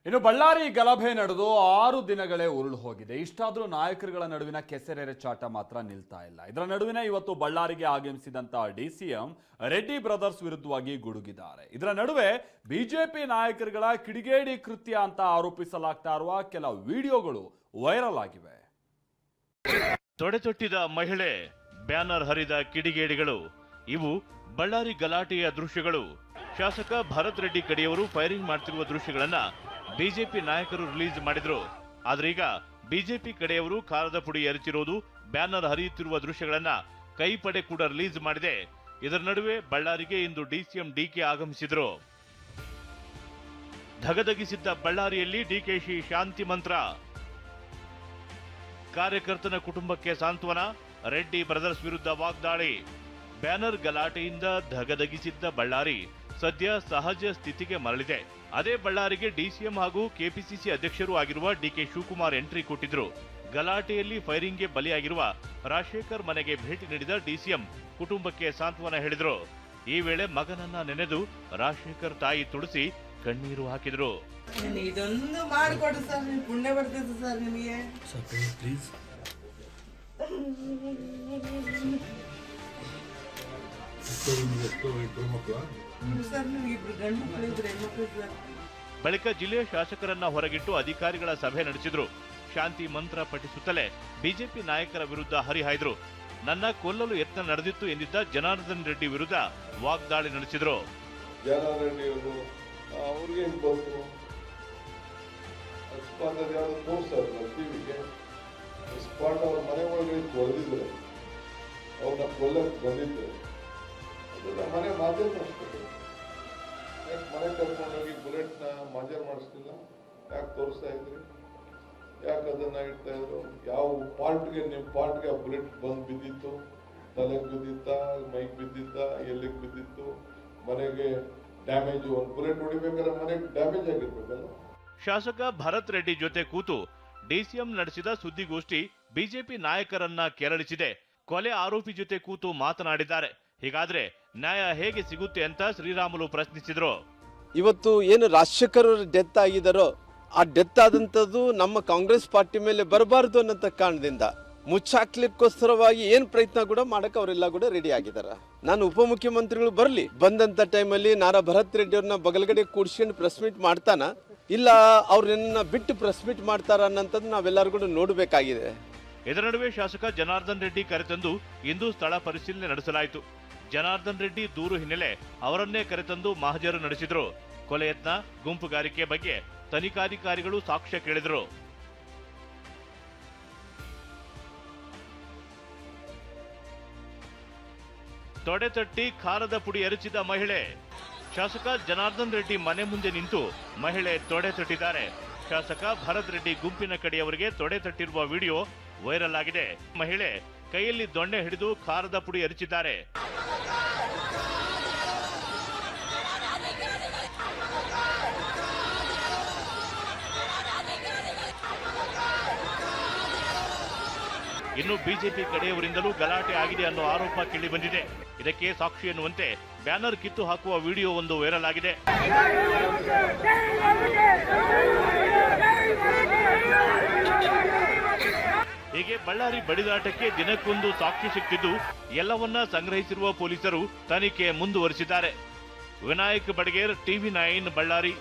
ಇನ್ನು ಬಳ್ಳಾರಿ ಗಲಭೆ ನಡೆದು 6 ದಿನಗಳೇ ಉರುಳು ಹೋಗಿದೆ. ಇಷ್ಟಾದರೂ ನಾಯಕರುಗಳ ನಡುವಿನ ಕೆಸರೆರಚಾಟ ಮಾತ್ರ ನಿಲ್ತಾ ಇಲ್ಲ. ಇದರ ನಡುವಿನ ಇವತ್ತು ಬಳ್ಳಾರಿಗೆ ಆಗಮಿಸಿದಂತ ಡಿಸಿಎಂ ರೆಡ್ಡಿ ಬ್ರದರ್ಸ್ ವಿರುದ್ಧವಾಗಿ ಗುಡುಗಿದ್ದಾರೆ. ಇದರ ನಡುವೆ ಬಿಜೆಪಿ ನಾಯಕರುಗಳ ಕಿಡಿಗೇಡಿ ಕೃತ್ಯ ಅಂತ ಆರೋಪಿಸಲಾಗ್ತಾ ಇರುವ ಕೆಲ ವಿಡಿಯೋಗಳು ವೈರಲ್ ಆಗಿವೆ. ತೊಡೆತೊಟ್ಟಿದ ಮಹಿಳೆ, ಬ್ಯಾನರ್ ಹರಿದ ಕಿಡಿಗೇಡಿಗಳು, ಇವು ಬಳ್ಳಾರಿ ಗಲಾಟೆಯ ದೃಶ್ಯಗಳು. ಶಾಸಕ ಭರತ್ ರೆಡ್ಡಿ ಕಡೆಯವರು ಫೈರಿಂಗ್ ಮಾಡ್ತಿರುವ ದೃಶ್ಯಗಳನ್ನ ಬಿಜೆಪಿ ನಾಯಕರು ರಿಲೀಸ್ ಮಾಡಿದ್ರು. ಆದ್ರೆ ಈಗ ಬಿಜೆಪಿ ಕಡೆಯವರು ಖಾರದ ಪುಡಿ ಎರಚಿರೋದು, ಬ್ಯಾನರ್ ಹರಿಯುತ್ತಿರುವ ದೃಶ್ಯಗಳನ್ನ ಕೈಪಡೆ ಕೂಡ ರಿಲೀಸ್ ಮಾಡಿದೆ. ಇದರ ನಡುವೆ ಬಳ್ಳಾರಿಗೆ ಇಂದು ಡಿಸಿಎಂ ಡಿಕೆ ಆಗಮಿಸಿದ್ರು. ಧಗಧಗಿಸಿದ್ದ ಬಳ್ಳಾರಿಯಲ್ಲಿ ಡಿಕೆಶಿ ಶಾಂತಿ ಮಂತ್ರ, ಕಾರ್ಯಕರ್ತನ ಕುಟುಂಬಕ್ಕೆ ಸಾಂತ್ವನ, ರೆಡ್ಡಿ ಬ್ರದರ್ಸ್ ವಿರುದ್ಧ ವಾಗ್ದಾಳಿ. ಬ್ಯಾನರ್ ಗಲಾಟೆಯಿಂದ ಧಗಧಗಿಸಿದ್ದ ಬಳ್ಳಾರಿ ಸದ್ಯ ಸಹಜ ಸ್ಥಿತಿಗೆ ಮರಳಿದೆ. ಅದೇ ಬಳ್ಳಾರಿಗೆ ಡಿಸಿಎಂ ಹಾಗೂ ಕೆಪಿಸಿಸಿ ಅಧ್ಯಕ್ಷರು ಆಗಿರುವ ಡಿಕೆ ಶಿವಕುಮಾರ್ ಎಂಟ್ರಿ ಕೊಟ್ಟಿದ್ರು. ಗಲಾಟೆಯಲ್ಲಿ ಫೈರಿಂಗ್ಗೆ ಬಲಿಯಾಗಿರುವ ರಾಜಶೇಖರ್ ಮನೆಗೆ ಭೇಟಿ ನೀಡಿದ ಡಿಸಿಎಂ ಕುಟುಂಬಕ್ಕೆ ಸಾಂತ್ವನ ಹೇಳಿದ್ರು. ಈ ವೇಳೆ ಮಗನನ್ನ ನೆನೆದು ರಾಜಶೇಖರ್ ತಾಯಿ ತುಳಸಿ ಕಣ್ಣೀರು ಹಾಕಿದ್ರು. ಇದೊಂದು ಮಾಡಿಕೊಡು ಸರ್, ಪುಣ್ಯ ಬರ್ತದೆ ಸರ್ ನಿಮಗೆ. ಪ್ಲೀಸ್ ಬಳಿಕ ಜಿಲ್ಲೆಯ ಶಾಸಕರನ್ನ ಹೊರಗಿಟ್ಟು ಅಧಿಕಾರಿಗಳ ಸಭೆ ನಡೆಸಿದ್ರು. ಶಾಂತಿ ಮಂತ್ರ ಪಠಿಸುತ್ತಲೇ ಬಿಜೆಪಿ ನಾಯಕರ ವಿರುದ್ಧ ಹರಿಹಾಯ್ದ್ರು. ನನ್ನ ಕೊಲ್ಲಲು ಯತ್ನ ನಡೆದಿತ್ತು ಎಂದಿದ್ದ ಜನಾರ್ದನ್ ರೆಡ್ಡಿ ವಿರುದ್ಧ ವಾಗ್ದಾಳಿ ನಡೆಸಿದ್ರು. ಮನೆ ಮಾಜರ್ ಮಾಡಿಸ್ಬೇಕು, ಮನೆ ಕರ್ಕೊಂಡೋಗಿ ಬುಲೆಟ್ನ ಮಾಜರ್ ಮಾಡಿಸ್ತಿಲ್ಲ, ಯಾಕೆ ತೋರಿಸ್ತಾ ಇದ್ರಿ, ಯಾಕೆ ಅದನ್ನ ಇಡ್ತಾ ಇದ್ರು, ಯಾವ ಪಾರ್ಟ್ಗೆ ನಿಮ್ಮ ಪಾರ್ಟ್ಗೆ ಆ ಬುಲೆಟ್ ಬಂದು ಬಿದ್ದಿತ್ತು, ತಲೆಗೆ ಬಿದ್ದಿತ್ತ, ಮೈಗೆ ಬಿದ್ದಿತ್ತ, ಎಲ್ಲಿಗೆ ಬಿದ್ದಿತ್ತು, ಮನೆಗೆ ಡ್ಯಾಮೇಜ್, ಒಂದು ಬುಲೆಟ್ ಹೊಡಿಬೇಕಾದ್ರೆ ಮನೆಗೆ ಡ್ಯಾಮೇಜ್ ಆಗಿರ್ಬೇಕಲ್ಲ. ಶಾಸಕ ಭರತ್ ರೆಡ್ಡಿ ಜೊತೆ ಕೂತು ಡಿಸಿಎಂ ನಡೆಸಿದ ಸುದ್ದಿಗೋಷ್ಠಿ ಬಿಜೆಪಿ ನಾಯಕರನ್ನ ಕೆರಳಿಸಿದೆ. ಕೊಲೆ ಆರೋಪಿ ಜೊತೆ ಕೂತು ಮಾತನಾಡಿದ್ದಾರೆ. ಹೀಗಾದ್ರೆ ನ್ಯಾಯ ಹೇಗೆ ಸಿಗುತ್ತೆ ಅಂತ ಶ್ರೀರಾಮುಲು ಪ್ರಶ್ನಿಸಿದ್ರು. ಇವತ್ತು ಏನು ರಾಜಶೇಖರ್ ಡೆತ್ ಆಗಿದಾರೋ ಆ ಡೆತ್ ಆದಂಥದ್ದು ನಮ್ಮ ಕಾಂಗ್ರೆಸ್ ಪಾರ್ಟಿ ಮೇಲೆ ಬರಬಾರ್ದು ಅನ್ನೋ ಕಾರಣದಿಂದ ಮುಚ್ಚಾಕ್ಲಿಕ್ಕೋಸ್ಕರವಾಗಿ ಏನು ಪ್ರಯತ್ನ ಕೂಡ ಮಾಡಕ್ಕೆ ಅವರೆಲ್ಲ ಕೂಡ ರೆಡಿ ಆಗಿದ್ದಾರೆ. ನಾನು ಉಪಮುಖ್ಯಮಂತ್ರಿಗಳು ಬರಲಿ, ಬಂದಂಥ ಟೈಮಲ್ಲಿ ನಾರಾ ಭರತ್ ರೆಡ್ಡಿ ಅವ್ರನ್ನ ಬಗಲ್ಗಡೆ ಕೂಡಿಸ್ಕೊಂಡು ಪ್ರೆಸ್ ಮೀಟ್ ಮಾಡ್ತಾನ, ಇಲ್ಲ ಅವ್ರನ್ನ ಬಿಟ್ಟು ಪ್ರೆಸ್ ಮೀಟ್ ಮಾಡ್ತಾರ ಅನ್ನೋಂಥದ್ದು ನಾವೆಲ್ಲರೂ ಕೂಡ ನೋಡಬೇಕಾಗಿದೆ. ಇದರ ನಡುವೆ ಶಾಸಕ ಜನಾರ್ದನ್ ರೆಡ್ಡಿ ಕರೆತಂದು ಇಂದು ಸ್ಥಳ ಪರಿಶೀಲನೆ ನಡೆಸಲಾಯಿತು. ಜನಾರ್ದನ್ ರೆಡ್ಡಿ ದೂರು ಹಿನ್ನೆಲೆ ಅವರನ್ನೇ ಕರೆತಂದು ಮಹಜರು ನಡೆಸಿದ್ರು. ಕೊಲೆ ಯತ್ನ, ಗುಂಪುಗಾರಿಕೆ ಬಗ್ಗೆ ತನಿಖಾಧಿಕಾರಿಗಳು ಸಾಕ್ಷ್ಯ ಕೇಳಿದ್ರು. ತೊಡೆತಟ್ಟಿ ಖಾರದ ಪುಡಿ ಎರಚಿದ ಮಹಿಳೆ. ಶಾಸಕ ಜನಾರ್ದನ್ ರೆಡ್ಡಿ ಮನೆ ಮುಂದೆ ನಿಂತು ಮಹಿಳೆ ತೊಡೆ ತಟ್ಟಿದ್ದಾರೆ. ಶಾಸಕ ಭರತ್ ರೆಡ್ಡಿ ಗುಂಪಿನ ಕಡೆಯವರಿಗೆ ತೊಡೆ ತಟ್ಟಿರುವ ವಿಡಿಯೋ ವೈರಲ್ ಆಗಿದೆ. ಮಹಿಳೆ ಕೈಯಲ್ಲಿ ದೊಣ್ಣೆ ಹಿಡಿದು ಖಾರದ ಪುಡಿ ಎರಚಿದ್ದಾರೆ. ಇನ್ನು ಬಿಜೆಪಿ ಕಡೆಯವರಿಂದಲೂ ಗಲಾಟೆ ಆಗಿದೆ ಅನ್ನೋ ಆರೋಪ ಕೇಳಿ ಬಂದಿದೆ. ಇದಕ್ಕೆ ಸಾಕ್ಷಿ ಎನ್ನುವಂತೆ ಬ್ಯಾನರ್ ಕಿತ್ತು ಹಾಕುವ ವಿಡಿಯೋ ಒಂದು ವೈರಲ್ ಆಗಿದೆ. ಹೀಗೆ ಬಳ್ಳಾರಿ ಬಡಿದಾಟಕ್ಕೆ ದಿನಕ್ಕೊಂದು ಸಾಕ್ಷಿ ಸಿಕ್ತಿದ್ದು ಎಲ್ಲವನ್ನ ಸಂಗ್ರಹಿಸಿರುವ ಪೊಲೀಸರು ತನಿಖೆ ಮುಂದುವರಿಸಿದ್ದಾರೆ. ವಿನಾಯಕ್ ಬಡಗೇರ್, ಟಿವಿ9 ಬಳ್ಳಾರಿ.